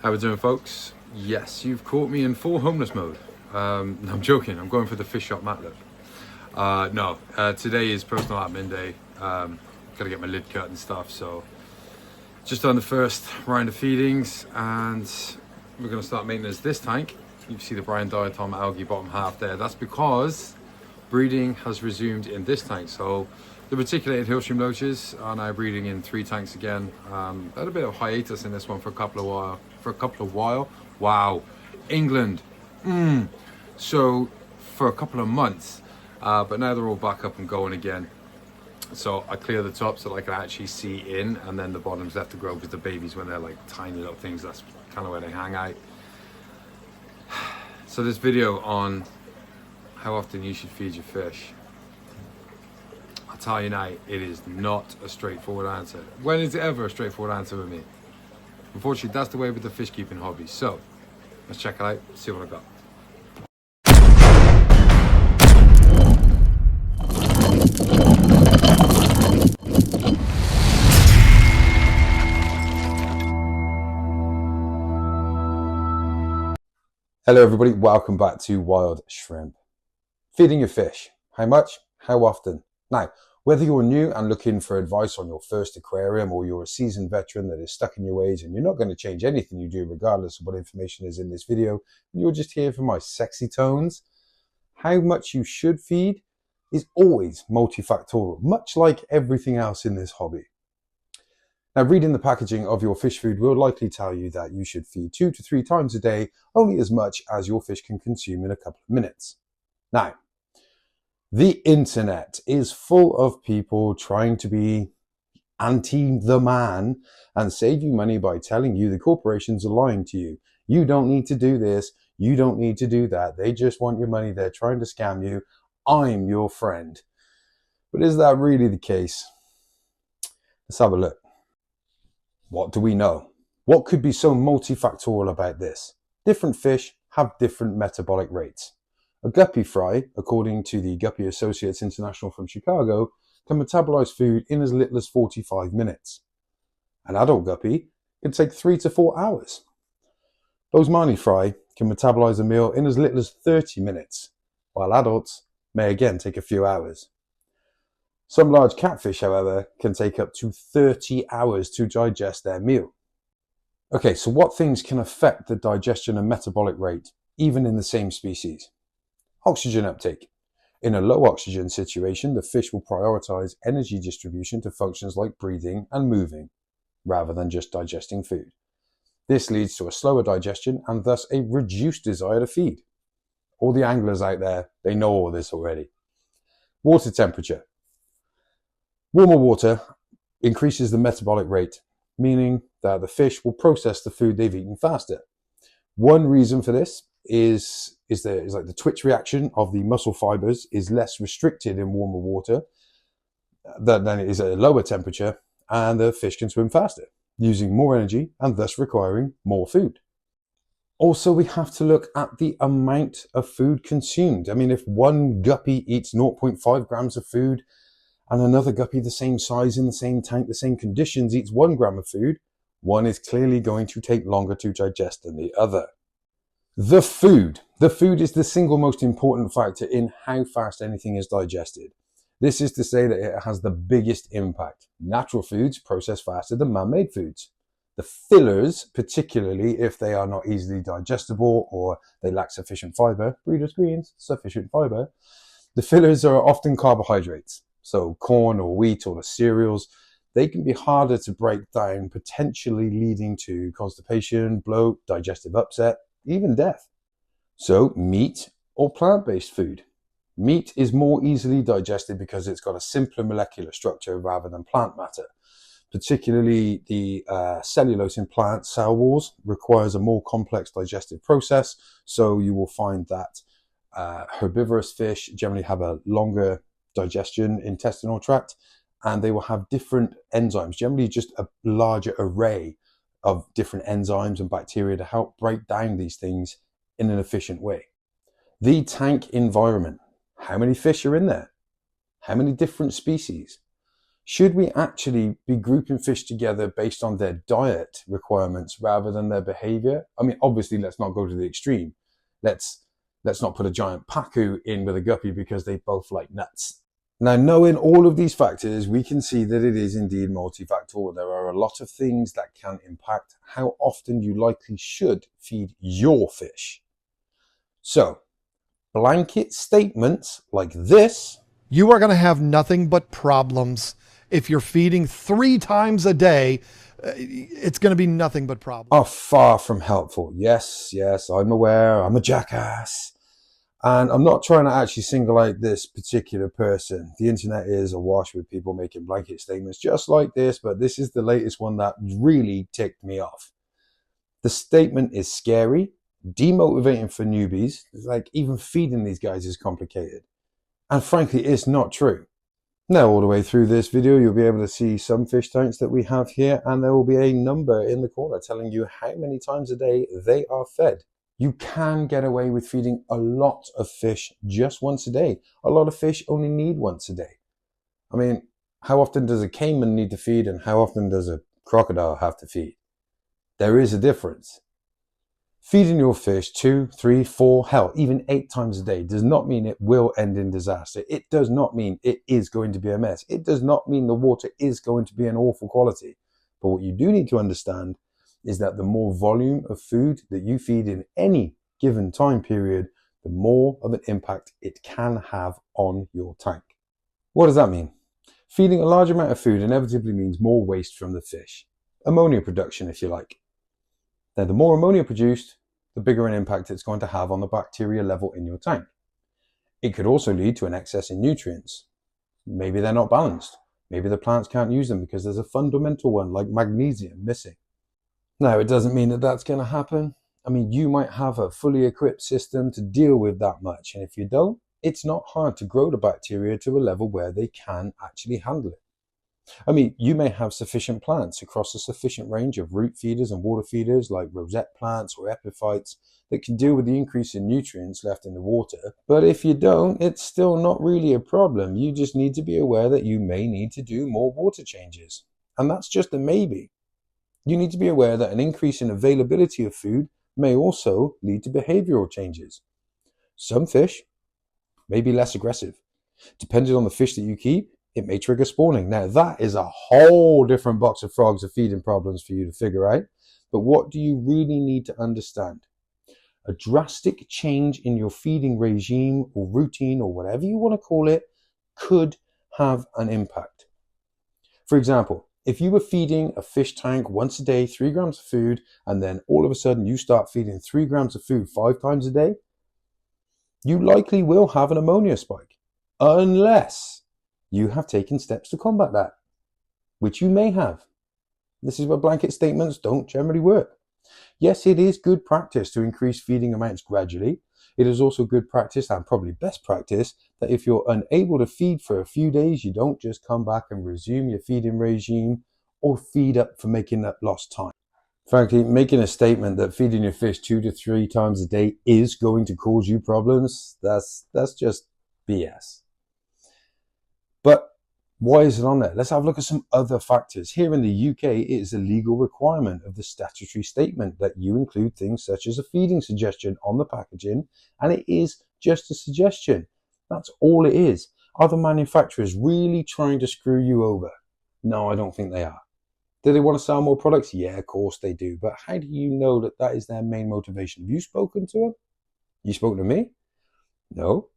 How we doing, folks? Yes, you've caught me in full homeless mode. No, I'm joking. I'm going for the fish shop mat look. Today is personal admin day. Gotta get my lid cut and stuff. So just done the first round of feedings, and we're gonna start maintenance this tank. You can see the brine diatom algae bottom half there. That's because breeding has resumed in this tank. So the reticulated hillstream loaches are now breeding in 3 tanks again. Had a bit of hiatus in this one for a couple of while. Wow, England. So for a couple of months, but now they're all back up and going again. So I clear the top so that I can actually see in, and then the bottom's left to grow because the babies, when they're like tiny little things, that's kind of where they hang out. So this video on how often you should feed your fish. I'll tell you now, it is not a straightforward answer. When is it ever a straightforward answer with me? Unfortunately, that's the way with the fish keeping hobby. So let's check it out, see what I got. Hello everybody, welcome back to Wild Shrimp. Feeding your fish. How much? How often? Now, whether you're new and looking for advice on your first aquarium, or you're a seasoned veteran that is stuck in your ways and you're not going to change anything you do regardless of what information is in this video, you're just here for my sexy tones, how much you should feed is always multifactorial, much like everything else in this hobby. Now, reading the packaging of your fish food will likely tell you that you should feed 2 to 3 times a day, only as much as your fish can consume in a couple of minutes. Now, the internet is full of people trying to be anti the man and save you money by telling you the corporations are lying to you. You don't need to do this. You don't need to do that. They just want your money. They're trying to scam you. I'm your friend. But is that really the case? Let's have a look. What do we know? What could be so multifactorial about this? Different fish have different metabolic rates. A guppy fry, according to the Guppy Associates International from Chicago, can metabolize food in as little as 45 minutes. An adult guppy can take 3 to 4 hours. Bosemani fry can metabolize a meal in as little as 30 minutes, while adults may again take a few hours. Some large catfish, however, can take up to 30 hours to digest their meal. Okay, so what things can affect the digestion and metabolic rate, even in the same species? Oxygen uptake. In a low oxygen situation, the fish will prioritize energy distribution to functions like breathing and moving, rather than just digesting food. This leads to a slower digestion and thus a reduced desire to feed. All the anglers out there, they know all this already. Water temperature. Warmer water increases the metabolic rate, meaning that the fish will process the food they've eaten faster. One reason for this is like the twitch reaction of the muscle fibers is less restricted in warmer water than it is at a lower temperature, and the fish can swim faster, using more energy and thus requiring more food. Also, we have to look at the amount of food consumed. I mean, if one guppy eats 0.5 grams of food, and another guppy the same size in the same tank, the same conditions, eats 1 gram of food, one is clearly going to take longer to digest than the other. The food. The food is the single most important factor in how fast anything is digested. This is to say that it has the biggest impact. Natural foods process faster than man-made foods. The fillers, particularly if they are not easily digestible or they lack sufficient fiber, Breeders' Greens, sufficient fiber, the fillers are often carbohydrates. So corn or wheat or the cereals, they can be harder to break down, potentially leading to constipation, bloat, digestive upset, even death. So meat or plant-based food. Meat is more easily digested because it's got a simpler molecular structure rather than plant matter. Particularly the cellulose in plant cell walls requires a more complex digestive process. So you will find that herbivorous fish generally have a longer digestion intestinal tract, and they will have different enzymes, generally just a larger array of different enzymes and bacteria to help break down these things in an efficient way. The tank environment. How many fish are in there? How many different species? Should we actually be grouping fish together based on their diet requirements rather than their behavior? I mean, obviously, let's not go to the extreme. Let's not put a giant pacu in with a guppy because they both like nuts. Now, knowing all of these factors, we can see that it is indeed multifactorial. There are a lot of things that can impact how often you likely should feed your fish. So, blanket statements like this: you are going to have nothing but problems. If you're feeding 3 times a day, it's going to be nothing but problems. Are far from helpful. Yes, I'm aware. I'm a jackass. And I'm not trying to actually single out this particular person. The internet is awash with people making blanket statements just like this, but this is the latest one that really ticked me off. The statement is scary, demotivating for newbies. It's like even feeding these guys is complicated. And frankly, it's not true. Now, all the way through this video, you'll be able to see some fish tanks that we have here, and there will be a number in the corner telling you how many times a day they are fed. You can get away with feeding a lot of fish just once a day. A lot of fish only need once a day. I mean, how often does a caiman need to feed and how often does a crocodile have to feed? There is a difference. Feeding your fish 2, 3, 4, hell, even 8 times a day does not mean it will end in disaster. It does not mean it is going to be a mess. It does not mean the water is going to be an awful quality. But what you do need to understand is that the more volume of food that you feed in any given time period, the more of an impact it can have on your tank. What does that mean? Feeding a large amount of food inevitably means more waste from the fish. Ammonia production, if you like. Now, the more ammonia produced, the bigger an impact it's going to have on the bacteria level in your tank. It could also lead to an excess in nutrients. Maybe they're not balanced. Maybe the plants can't use them because there's a fundamental one like magnesium missing. Now, it doesn't mean that that's going to happen. I mean, you might have a fully equipped system to deal with that much. And if you don't, it's not hard to grow the bacteria to a level where they can actually handle it. I mean, you may have sufficient plants across a sufficient range of root feeders and water feeders like rosette plants or epiphytes that can deal with the increase in nutrients left in the water. But if you don't, it's still not really a problem. You just need to be aware that you may need to do more water changes. And that's just a maybe. You need to be aware that an increase in availability of food may also lead to behavioral changes. Some fish may be less aggressive. Depending on the fish that you keep, it may trigger spawning. Now, that is a whole different box of frogs of feeding problems for you to figure out. But what do you really need to understand? A drastic change in your feeding regime or routine or whatever you want to call it could have an impact. For example, if you were feeding a fish tank once a day, 3 grams of food, and then all of a sudden you start feeding 3 grams of food 5 times a day, you likely will have an ammonia spike, unless you have taken steps to combat that, which you may have. This is where blanket statements don't generally work. Yes, it is good practice to increase feeding amounts gradually. It is also good practice, and probably best practice, that if you're unable to feed for a few days, you don't just come back and resume your feeding regime or feed up for making that lost time. Frankly, making a statement that feeding your fish 2 to 3 times a day is going to cause you problems, that's just BS. But why is it on there? Let's have a look at some other factors. Here in the UK, it is a legal requirement of the statutory statement that you include things such as a feeding suggestion on the packaging, and it is just a suggestion. That's all it is. Are the manufacturers really trying to screw you over? No, I don't think they are. Do they want to sell more products? Yeah, of course they do. But how do you know that that is their main motivation? Have you spoken to them? You spoken to me? No.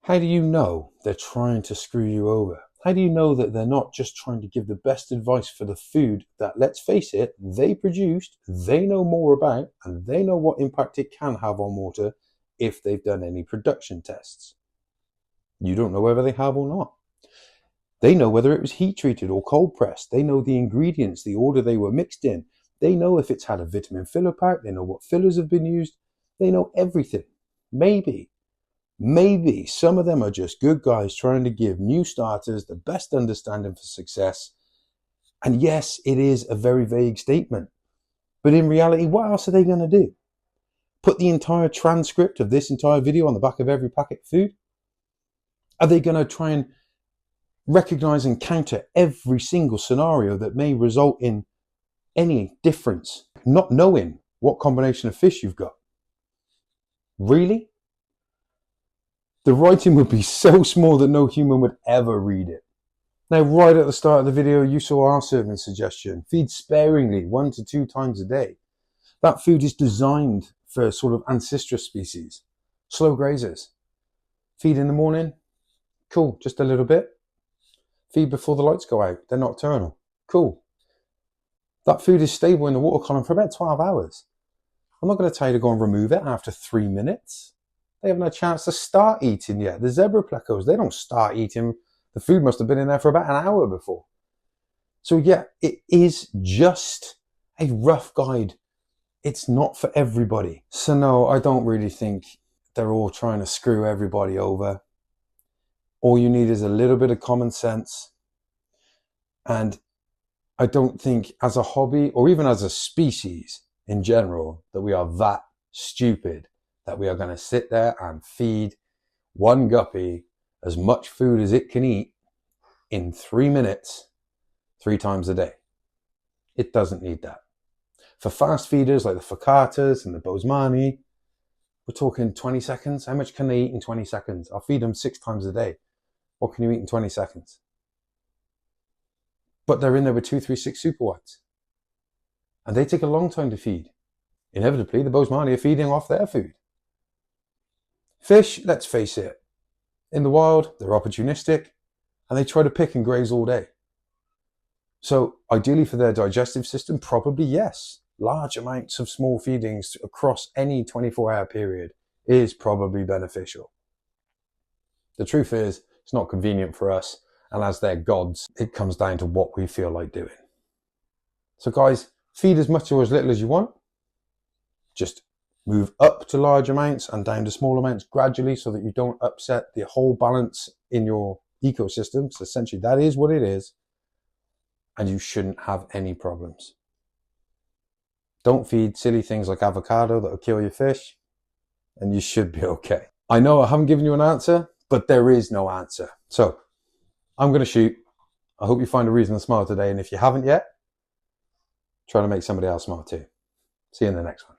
How do you know they're trying to screw you over? How do you know that they're not just trying to give the best advice for the food that, let's face it, they produced, they know more about, and they know what impact it can have on water if they've done any production tests? You don't know whether they have or not. They know whether it was heat treated or cold pressed. They know the ingredients, the order they were mixed in. They know if it's had a vitamin filler pack. They know what fillers have been used. They know everything. Maybe some of them are just good guys trying to give new starters the best understanding for success. And yes, it is a very vague statement. But in reality, what else are they going to do? Put the entire transcript of this entire video on the back of every packet of food? Are they going to try and recognize and counter every single scenario that may result in any difference, not knowing what combination of fish you've got. Really? The writing would be so small that no human would ever read it. Now, right at the start of the video, you saw our serving suggestion. Feed sparingly, 1 to 2 times a day. That food is designed for sort of ancestral species, slow grazers. Feed in the morning, cool, just a little bit. Feed before the lights go out, they're nocturnal, cool. That food is stable in the water column for about 12 hours. I'm not going to tell you to go and remove it after 3 minutes. They haven't had a chance to start eating yet. The zebra plecos, they don't start eating. The food must have been in there for about an hour before. So yeah, it is just a rough guide. It's not for everybody. So no, I don't really think they're all trying to screw everybody over. All you need is a little bit of common sense. And I don't think as a hobby or even as a species in general that we are that stupid that we are going to sit there and feed one guppy as much food as it can eat in 3 minutes, 3 times a day. It doesn't need that. For fast feeders like the focatas and the bosemani, we're talking 20 seconds. How much can they eat in 20 seconds? I'll feed them 6 times a day. What can you eat in 20 seconds? But they're in there with 236 super whites. And they take a long time to feed. Inevitably, the bosemani are feeding off their food. Fish, let's face it, in the wild, they're opportunistic and they try to pick and graze all day. So ideally for their digestive system, probably yes. Large amounts of small feedings across any 24-hour period is probably beneficial. The truth is, it's not convenient for us, and as their gods, it comes down to what we feel like doing. So guys, feed as much or as little as you want. Just move up to large amounts and down to small amounts gradually so that you don't upset the whole balance in your ecosystem. So essentially that is what it is, and you shouldn't have any problems. Don't feed silly things like avocado that will kill your fish, and you should be okay. I know I haven't given you an answer, but there is no answer. So I'm going to shoot. I hope you find a reason to smile today, and if you haven't yet, try to make somebody else smile too. See you in the next one.